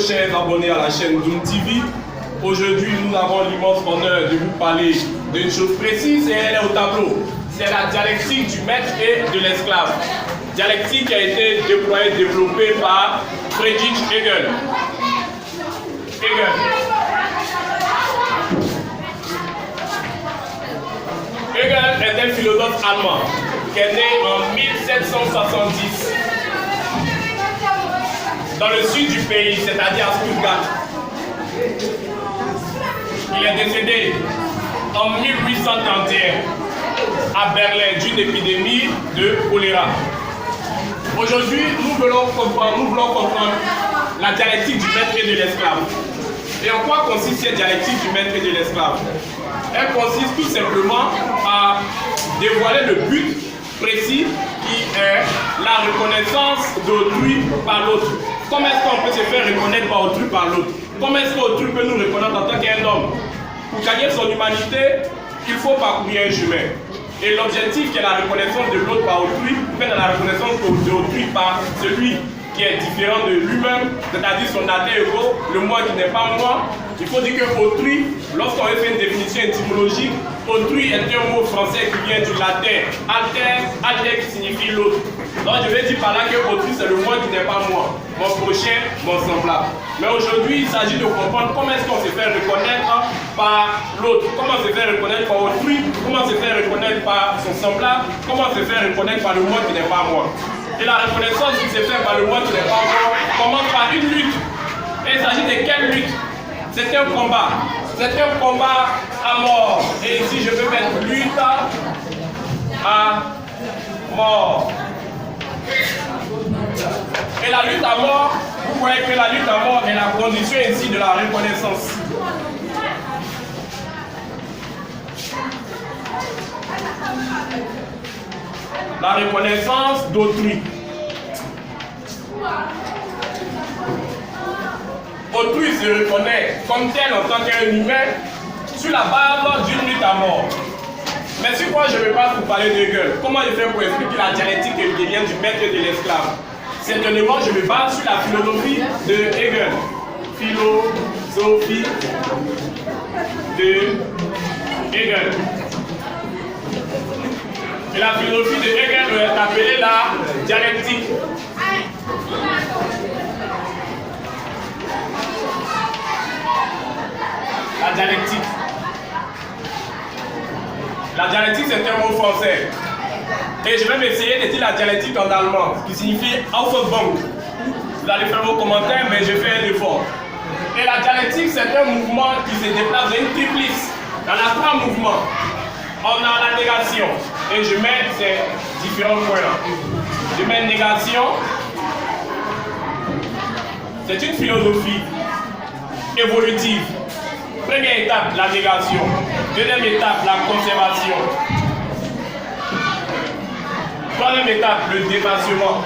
chers abonnés à la chaîne Doom TV. Aujourd'hui, nous avons l'immense honneur de vous parler d'une chose précise et elle est au tableau. C'est la dialectique du maître et de l'esclave. Dialectique qui a été déployée, développée par Friedrich Hegel. Hegel est un philosophe allemand qui est né en 1770 dans le sud du pays, c'est-à-dire à Stuttgart. Il est décédé en 1831 à Berlin d'une épidémie de choléra. Aujourd'hui, nous voulons comprendre la dialectique du maître et de l'esclave. Et en quoi consiste cette dialectique du maître et de l'esclave? Elle consiste tout simplement à dévoiler le but précis qui est la reconnaissance d'autrui par l'autre. Comment est-ce qu'on peut se faire reconnaître par autrui par l'autre? Comment est-ce qu'autrui peut nous reconnaître en tant qu'un homme? Pour gagner son humanité, il faut parcourir un chemin. Et l'objectif qui est la reconnaissance de l'autre par autrui, fait dans la reconnaissance d'autrui par celui qui est différent de lui-même, c'est-à-dire son alter ego, le moi qui n'est pas moi. Il faut dire que autrui, lorsqu'on fait une définition étymologique, autrui est un mot français qui vient du latin, alter qui signifie l'autre. Donc je vais dire par là que autrui c'est le moi qui n'est pas moi, mon prochain, mon semblable. Mais aujourd'hui il s'agit de comprendre comment est-ce qu'on se fait reconnaître par l'autre, comment se faire reconnaître par autrui, comment se faire reconnaître par son semblable, comment se faire reconnaître par le moi qui n'est pas moi. Et la reconnaissance qui se fait par le moi qui n'est pas moi commence par une lutte. Et il s'agit de quelle lutte? C'est un combat. C'est un combat à mort. Et ici je peux mettre lutte à mort. Et la lutte à mort, vous voyez que la lutte à mort est la condition ici de la reconnaissance. La reconnaissance d'autrui. Autrui se reconnaît comme tel en tant qu'un humain sur la base d'une lutte à mort. Mais sur quoi je ne vais pas vous parler d'Hegel? Comment je fais pour expliquer la dialectique hegelienne du maître et de l'esclave? Certainement, je me base sur la philosophie de Hegel. Philosophie de Hegel. Et la philosophie de Hegel est appelée la dialectique. La dialectique. La dialectique, c'est un mot français. Et je vais m'essayer de dire la dialectique en allemand, qui signifie Aufbau. Vous allez faire vos commentaires, mais je fais un effort. Et la dialectique, c'est un mouvement qui se déplace dans une triplice. Dans les trois mouvements, on a la négation. Et je mets ces différents points là. Je mets négation. C'est une philosophie évolutive. Première étape, la négation. Deuxième étape, la conservation. Troisième étape, le dépassement.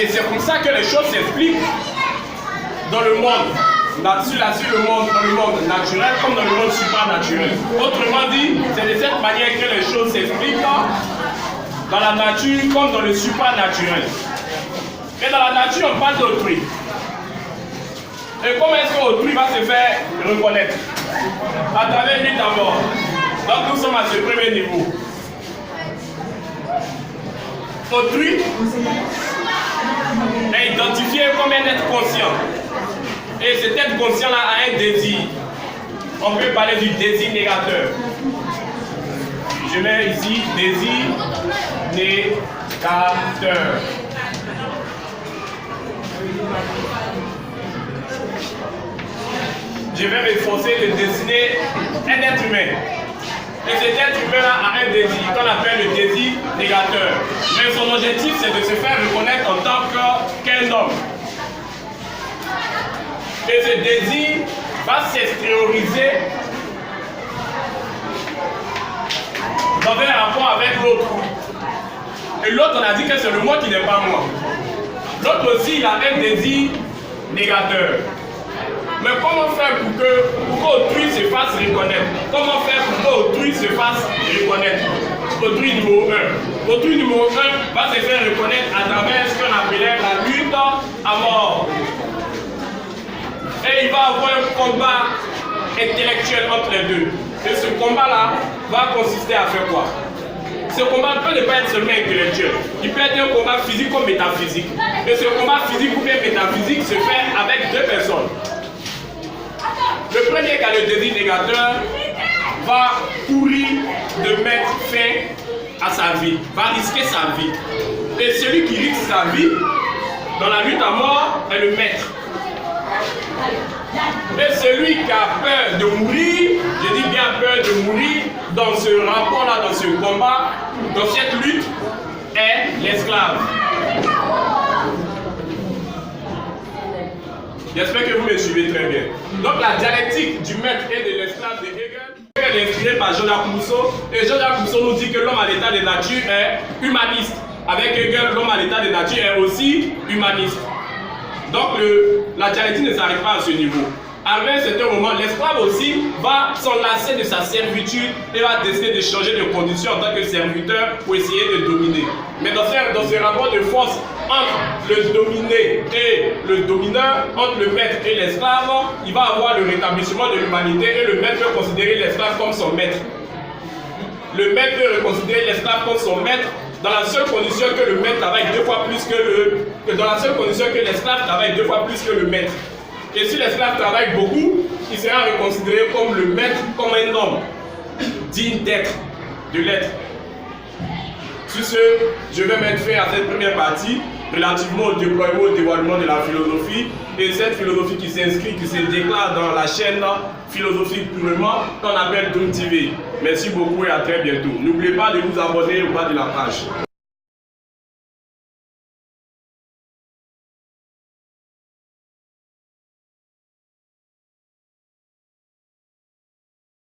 Et c'est comme ça que les choses s'expliquent dans le monde. Dans le monde naturel comme dans le monde supranaturel. Autrement dit, c'est de cette manière que les choses s'expliquent dans la nature comme dans le supranaturel. Et dans la nature, on parle d'autrui. Et comment est-ce qu'autrui va se faire reconnaître? À travers lui d'abord. Donc nous sommes à ce premier niveau. Autrui est identifié comme un être conscient. Et cet être conscient-là a un désir. On peut parler du désir négateur. Je mets ici désir négateur. Je vais m'efforcer de dessiner un être humain. Et cet être humain-là a un désir qu'on appelle le désir négateur. Mais son objectif, c'est de se faire reconnaître en tant qu'un homme. Et ce désir va s'extérioriser dans un rapport avec l'autre. Et l'autre, on a dit que c'est le moi qui n'est pas moi. L'autre aussi, il a un désir négateur. Mais comment faire pour qu'autrui se fasse reconnaître? Comment faire pour qu'autrui se fasse reconnaître? autrui numéro 1. Autrui numéro 1 va se faire reconnaître à travers ce qu'on appelait la lutte à mort. Et il va avoir un combat intellectuel entre les deux. Et ce combat-là va consister à faire quoi? Ce combat peut ne pas être seulement intellectuel. Il peut être un combat physique ou métaphysique. Et ce combat physique ou bien métaphysique se fait avec deux personnes. Le premier qui a le désir négateur va courir de mettre fin à sa vie, va risquer sa vie. Et celui qui risque sa vie dans la lutte à mort est le maître. Et celui qui a peur de mourir, je dis bien peur de mourir, dans ce rapport-là, dans ce combat, dans cette lutte, est l'esclave. J'espère que vous me suivez très bien. Donc la dialectique du maître et de l'esclave de Hegel est inspirée par Jean-Jacques Rousseau. Et Jean-Jacques Rousseau nous dit que l'homme à l'état de nature est humaniste. Avec Hegel, l'homme à l'état de nature est aussi humaniste. Donc la dialectique ne s'arrête pas à ce niveau. À un certain moment, l'esclave aussi va s'enlacer de sa servitude et va décider de changer de condition en tant que serviteur pour essayer de dominer. Mais dans ce rapport de force entre le dominé et le domineur, entre le maître et l'esclave, il va avoir le rétablissement de l'humanité et le maître peut considérer l'esclave comme son maître. Le maître peut considérer l'esclave comme son maître dans la seule condition que le maître travaille deux fois plus que dans la seule condition que l'esclave travaille deux fois plus que le maître. Et si l'esclave travaille beaucoup, il sera reconsidéré comme le maître, comme un homme digne d'être, de l'être. Sur ce, je vais mettre fin à cette première partie relativement au déploiement, au dévoilement de la philosophie. Et cette philosophie qui s'inscrit, qui se déclare dans la chaîne philosophique purement qu'on appelle Doom TV. Merci beaucoup et à très bientôt. N'oubliez pas de vous abonner au bas de la page.